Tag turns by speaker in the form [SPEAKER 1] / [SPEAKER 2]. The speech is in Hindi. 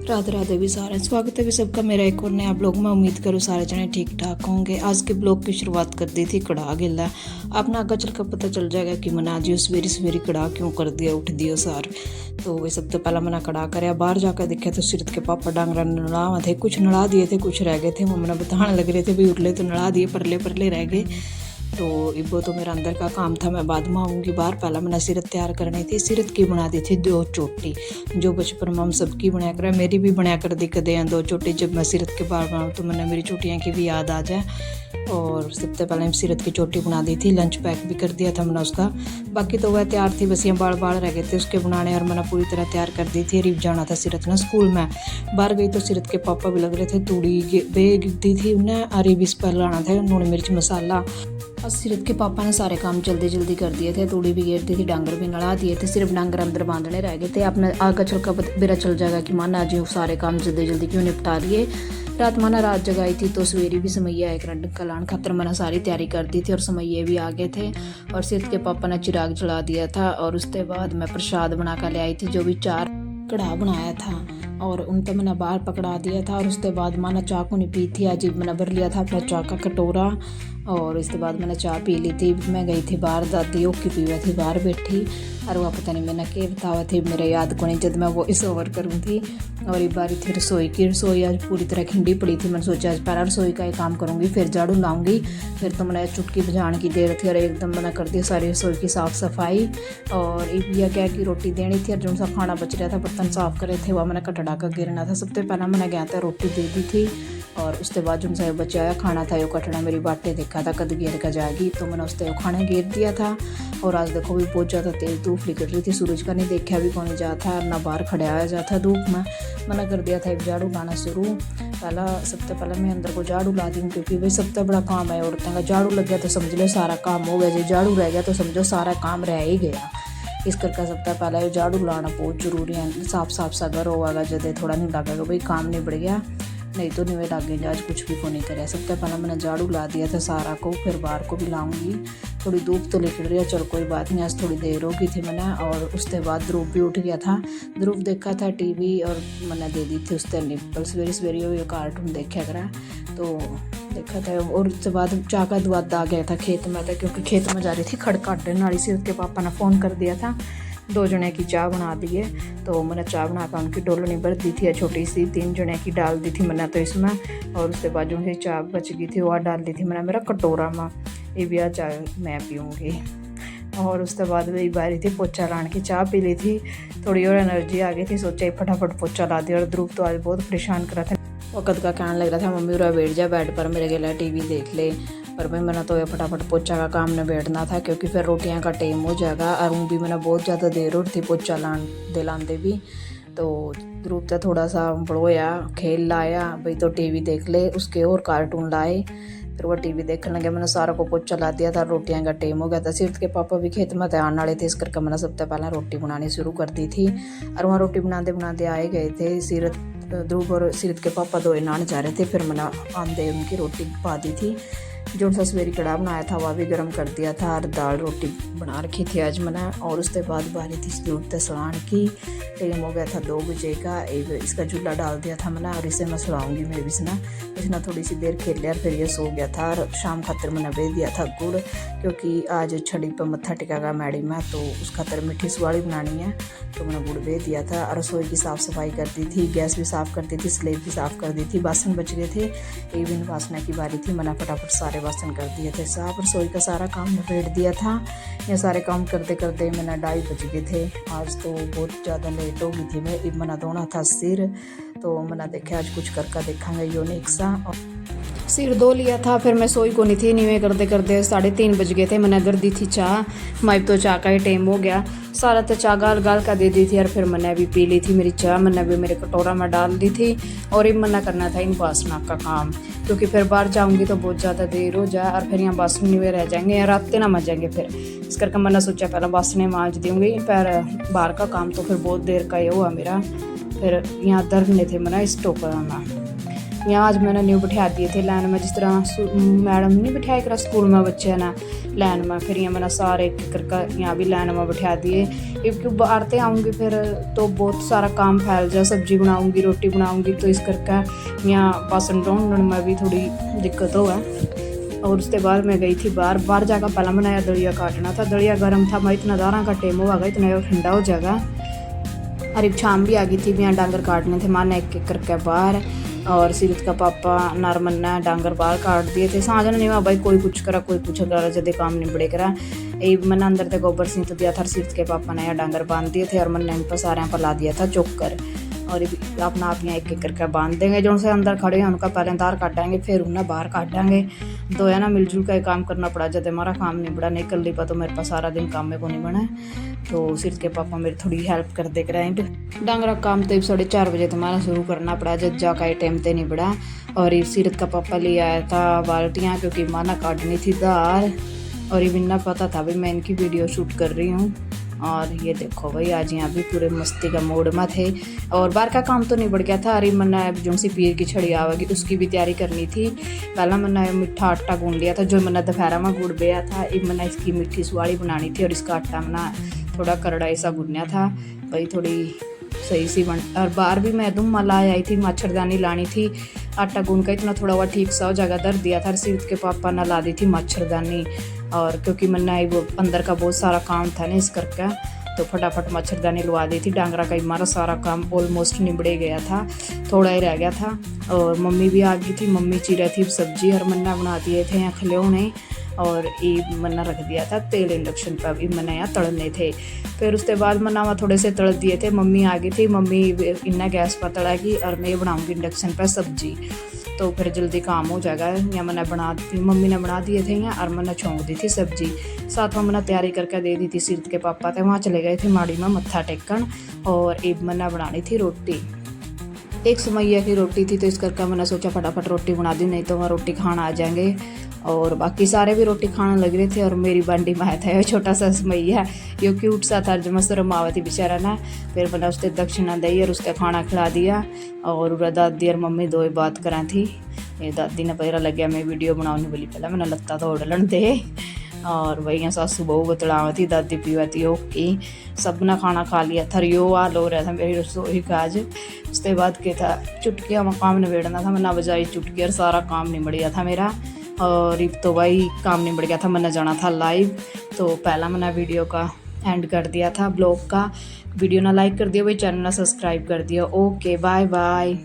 [SPEAKER 1] राधे राधे भी सारे स्वागत है भी सबका मेरा एक और नया ब्लॉग में। उम्मीद करूँ सारे जने ठीक ठाक होंगे। आज के ब्लॉग की शुरुआत कर दी थी कड़ा गिला। अपना आगे चल कर पता चल जाएगा कि मना जी सवेरी सवेरी कड़ा क्यों कर दिया, उठ दियो सार। तो वे सब तो पहला मना कड़ा कर बाहर जाकर देखा तो सीरत के पापा डांगरा नड़ा थे, कुछ नड़ा दिए थे, कुछ रह गए थे। मम्मा बताने लग रहे थे भी उठले तो नड़ा दिए, परले परले रह गए। तो वो तो मेरा अंदर का काम था, मैं बाद में आऊँगी बाहर। पहला मैंने सीरत तैयार करनी थी। सीरत की बना दी थी 2 चोटी, जो बचपन में हम सबकी बनाया कर, मेरी भी बनाया कर दिक्कत हैं 2 चोटी। जब मैं सीरत के बाहर बनाऊँ तो मैंने मेरी चोटियाँ की भी याद आ जाए। और सबसे पहले सीरत की चोटी बना दी थी, लंच पैक भी कर दिया था मैंने उसका। बाकी तो वह तैयार थी, बस ये बाल बाल रह गए थे उसके बनाने, और मैंने पूरी तरह तैयार कर दी थी। रिब जाना था सीरत ने स्कूल में। बाहर गई तो सीरत के पापा भी लग रहे थे, तूड़ी बेग दी थी उन्हें, और रिब इस पर लाना था लून मिर्च मसाला। और सीरत के पापा ने सारे काम जल्दी जल्दी कर दिए थे, तूड़ी भी घेर दी थी, डांगर भी नड़ा दिए थे, सिर्फ डांगर अंदर बांधने रह गए थे। अपने आगे चल कर बेरा चल जाएगा कि माना जी सारे काम जल्दी जल्दी क्यों निपटा लिए। रात माना रात जगाई थी तो सवेरे भी समैया एक रंड कलान खातर मैंने सारी तैयारी कर दी थी, और समैये भी आ गए थे। और सीरत के पापा ने चिराग जला दिया था। और उसके बाद मैं प्रसाद बना कर ले आई थी, जो भी 4 कड़ा बनाया था, और उन तो मैंने बाहर पकड़ा दिया था। और उसके बाद मैंने चाय को नहीं पी थी, अजीब मैंने भर लिया था अपना चाय का कटोरा। और इसके बाद मैंने चाय पी ली थी। मैं गई थी बाहर, दादी ओकी पी हुई थी बाहर बैठी, और वह पता नहीं मैंने क्या बतावा थी, मेरे याद को नहीं। जब मैं वो इस ओवर करूँ थी, और एक बारी थी रसोई की। रसोई आज पूरी तरह खिंडी पड़ी थी। मैंने सोचा आज पहला रसोई का ही काम करूँगी, फिर झाड़ू लाऊंगी। फिर तो मैंने चुटकी बजाने की देर थी, और एकदम मैंने कर दी सारी रसोई की साफ़ सफाई। और एक भैया क्या कि रोटी देनी थी, और जो सा खाना बच रहा था बर्तन साफ़ करे थे, वह मैंने कटड़ा का गिरना था। सबसे पहला मैंने गया था रोटी दे दी थी, और उसके बाद जो सा बचाया खाना था, यो कटड़ा मेरी बाटे देखा था कद घेर का जाएगी, तो मैंने उससे खाना घेर दिया था। और आज देखो भी बहुत ज़्यादा तेज़ धूप निकल रही थी, सूरज का नहीं देखा भी कौन जाता, ना बाहर खड़ा आया जाता धूप में। मैंने कर दिया था एक झाड़ू लाना शुरू। सबसे पहले मैं अंदर को झाड़ू ला दी, क्योंकि भाई सबसे बड़ा काम है औरतों का। झाड़ू लग गया तो समझ लो सारा काम हो गया, जो झाड़ू रह गया तो समझो सारा काम रह ही गया। इस करके सबसे पहले झाड़ू लाना बहुत ज़रूरी है। साफ साफ सा घर होगा जदे थोड़ा नहीं लगेगा भाई काम नहीं बढ़ गया, नहीं तो नहीं लगेंगे आज कुछ भी को नहीं करे। सबसे पहले मैंने झाड़ू ला दिया था सारा को, फिर बाहर को भी लाऊंगी। थोड़ी धूप तो निकल रही है, चल कोई बात नहीं, आज थोड़ी देर हो गई थी मैंने। और उसके बाद ध्रुव भी उठ गया था, ध्रुव देखा था टीवी, और मैंने दे दी थी उससे निप्पल। सवेरे सवेरे ये कार्टून देखा करा तो देखा था। और उसके बाद चाह का दुआद आ गया था खेत में था, क्योंकि खेत में जा रही थी खड़ काटने नाली से। उसके पापा ने फ़ोन कर दिया था, 2 जने की चाय बना दिए। तो मैंने चाय बनाकर उनकी डोलनी भर दी थी, छोटी सी 3 जने की डाल दी थी मैंने तो इसमें। और उसके बाद जो चाय बच गई थी वह डाल दी थी मैंने मेरा कटोरा में, ये भी आज चाय मैं पीऊँगी। और उसके बाद वही बारी थी पोछा लाने की, चाय पी ली थी, थोड़ी और एनर्जी आ गई थी, सोचा फटाफट पोछा ला दिया। और ध्रुव तो आज बहुत परेशान कर रहा था, वक़्त का कहने लग रहा था मम्मी उरा बैठ जा बेड पर, मेरे गला टीवी देख ले। पर भाई मैंने तो ये फटाफट पोछा का काम न बैठना था, क्योंकि फिर रोटियां का टाइम हो जाएगा। और भी मैंने बहुत ज़्यादा देर हो रही थी पोछा दिलाते भी। तो ध्रुव तो थोड़ा सा बड़ोया, खेल लाया भाई, तो टीवी देख ले, उसके और कार्टून लाए। फिर वो टीवी देखने लगे, मैंने सारा को पोछा ला दिया था, रोटियां का टाइम हो गया था। सीरत के पापा भी खेत में आने वाले थे, इस करके मैंने सबसे पहले रोटी बनानी शुरू कर दी थी। और वहाँ रोटी बनाते बनाते आए गए थे सीरत, ध्रुव और सीरत के पापा 2 नहाने जा रहे थे। फिर मैंने आंधे उनकी रोटी पा दी थी, जो सा सवेरे कड़ा बनाया था वह भी गर्म कर दिया था, और दाल रोटी बना रखी थी आज मैंने। और उसके बाद बारी थी दूध सलान की, टाइम हो गया था 2 बजे का। इसका चूल्हा डाल दिया था मैंने, और इसे मैं सलाऊँगी मैं भी इसने थोड़ी सी देर खेल लिया, और फिर ये सो गया था। और शाम खातर मैंने भेज दिया था गुड़, क्योंकि आज छड़ी पर मत्था टिकागा मैडी में, तो उस खातर मीठी सुवाड़ी बनानी है, तो मैंने गुड़ भेज दिया था। और रसोई की साफ़ सफाई कर दी थी, गैस भी साफ़ कर दी थी, स्लेब भी साफ़ कर दी थी, बासन बच गए थे, एक दिन बासना की बारी थी, मैंने फटाफट सारे बासन कर दिए थे साफ। रसोई का सारा काम निपट दिया था। ये सारे काम करते करते मैंने 2:30 बज गए थे। आज तो बहुत ज़्यादा लेट हो गई थी मैं, मैंने धोना था सिर, तो मैंने देखा आज कुछ करके देखेंगे यूनिक सा। सिर धो लिया था, फिर मैं सोई को नहीं थी, नीवे करते करते 3:30 बज गए थे। मैंने कर दी थी चाह, माइब तो चाह का ही टाइम हो गया सारा, तो चाह गाल गाल का दे दी थी। और फिर मैंने भी पी ली थी मेरी चाह, मैंने भी मेरे कटोरा में डाल दी थी। और ये मना करना था इन बासना का काम, क्योंकि फिर बाहर जाऊँगी तो बहुत ज़्यादा देर हो जाए, और फिर यहाँ बासन नीवे रह जाएंगे या रात ना मजेंगे। फिर इस करके मैंने सोचा पहले बासने मांज दूँगी, फिर बाहर का काम तो फिर बहुत देर का ही हुआ मेरा। फिर यहाँ दर्द थे मैंने इस टोकरा में, यहाँ आज मैंने न्यू बिठा दिए थे लाइन में, जिस तरह मैडम नहीं बिठाया करा स्कूल में बच्चे ना,
[SPEAKER 2] लाइन में। फिर यहाँ मैंने सारे एक एक करके यहाँ भी लाइन में बैठा दिए, क्योंकि बाहर से आऊँगी फिर तो बहुत सारा काम फैल जाए, सब्जी बनाऊँगी, रोटी बनाऊँगी, तो इस करके यहाँ बासन ढूंढने में भी थोड़ी दिक्कत हो है। और उसके बाद मैं गई थी बाहर जाकर पहला बनाया दलिया काटना था। दलिया गर्म था, मैं इतना 12 का टेम होगा, इतना ठंडा हो जाएगा। अरे शाम भी आ गई थी, यहाँ डांगर काटने थे माने एक एक करके बाहर। और सीरत का पापा नरमन्ना डांगर बाहर काट दिए थे। साँझ ने भाई कोई कुछ करा कोई कुछ करा, जदे काम निबड़े करा। ये मैंने अंदर से गोबर सिंह दिया था, सीरत के पापा ने यहाँ डांगर बांध दिए थे और मैंने इन पर सारे पर ला दिया था चोकर। और अपना आप यहाँ एक एक करके बांध देंगे। जो उनसे अंदर खड़े हैं उनका पहले दार काटेंगे, फिर उन्हें बाहर काटेंगे। दो है ना मिलजुल का काम करना पड़ा, जब हमारा काम नहीं बड़ा, नहीं कर ली तो मेरे पास सारा दिन काम में को नहीं बना। तो सिर्फ के पापा मेरी थोड़ी हेल्प कर दे रहे हैं। डांगरा काम तो 4:30 बजे तुम्हारा शुरू करना पड़ा, जब जाकर टाइम तो नहीं बड़ा। और ये सीरत का पापा ले आया था बाल्टियाँ, क्योंकि माना काटनी थी दार। और ये बिना पता था भाई मैं इनकी वीडियो शूट कर रही हूँ। और ये देखो भाई आज यहाँ भी पूरे मस्ती का मूड में थे। और बाहर का काम तो नहीं बढ़ गया था। अरे मन्ना जो सी पीर की छड़ी आवेगी उसकी भी तैयारी करनी थी। पहला मन्ना मिठा आटा गूंद लिया था, जो मन्ना दोपहरा में गुड़ बेया था। एक मन्ना इसकी मीठी सुवाड़ी बनानी थी और इसका आटा मना थोड़ा करड़ा ऐसा गूंदना था भाई, थोड़ी सही सी बन। और बाहर भी मैं दुम मला आई थी, मच्छरदानी लानी थी। आटा गूंद का इतना थोड़ा हुआ ठीक सा हो जगह दर दिया था। सीरत के पापा ने ला दी थी मच्छरदानी। और क्योंकि मन्ना वो अंदर का बहुत सारा काम था ना, इस करके तो फटाफट मच्छरदानी लगा दी थी। डांगरा का हमारा सारा काम ऑलमोस्ट निबड़े गया था, थोड़ा ही रह गया था। और मम्मी भी आ गई थी, मम्मी चीरा थी सब्जी और मन्ना बना दिए थे यहाँ खिलौने। और ये मन्ना रख दिया था तेल इंडक्शन पर, भी मन्ना यहाँ तड़ने थे। फिर उसके बाद मन्ना वहाँ थोड़े से तड़ दिए थे। मम्मी आ गई थी, मम्मी इन्ना गैस पर तड़ाएगी और मैं बनाऊँगी इंडक्शन पर सब्जी, तो फिर जल्दी काम हो जाएगा। यहाँ मैंने बना दी, मम्मी ने बना दिए थे यहाँ, और मैंने छोंक दी थी सब्जी। साथ में मैंने तैयारी करके दे दी थी। सीरत के पापा थे वहाँ चले गए थे माड़ी में मत्था टेकन। और एक मैंने बनानी थी रोटी, एक समैया की रोटी थी, तो इस करके मैंने सोचा फटाफट रोटी बना दी, नहीं तो वहाँ रोटी खाना आ जाएंगे। और बाकी सारे भी रोटी खाने लग रहे थे। और मेरी बांडी में आया था छोटा सा समैया, यो क्यूट सा था, जो मस्त रमावती बेचारा ना। फिर मैंने उसके दक्षिणा दी और उसका खाना खिला दिया। और दादी और मम्मी दो ही बात करा थी। ये दादी ने पहला लग गया मैं वीडियो बनाने वाली, पहले मैंने लत्ता तो उड़लन दे। और वही यहाँ सासू बहू बतलावा थी, दादी पीवा थी। ओके सब ने खाना खा लिया था। यो हाल हो रहा था मेरी रसोई का आज। उसके बाद क्या था, चुटकियाँ में काम निबेड़ना था, मैंने बजाई चुटकी और सारा काम निबड़ गया था मेरा। और तो भाई काम निबड़ गया था, मैंने जाना था लाइव। तो पहला मैंने वीडियो का एंड कर दिया था ब्लॉग का। वीडियो ना लाइक कर दिया भाई, चैनल ना सब्सक्राइब कर दिया। Okay bye bye.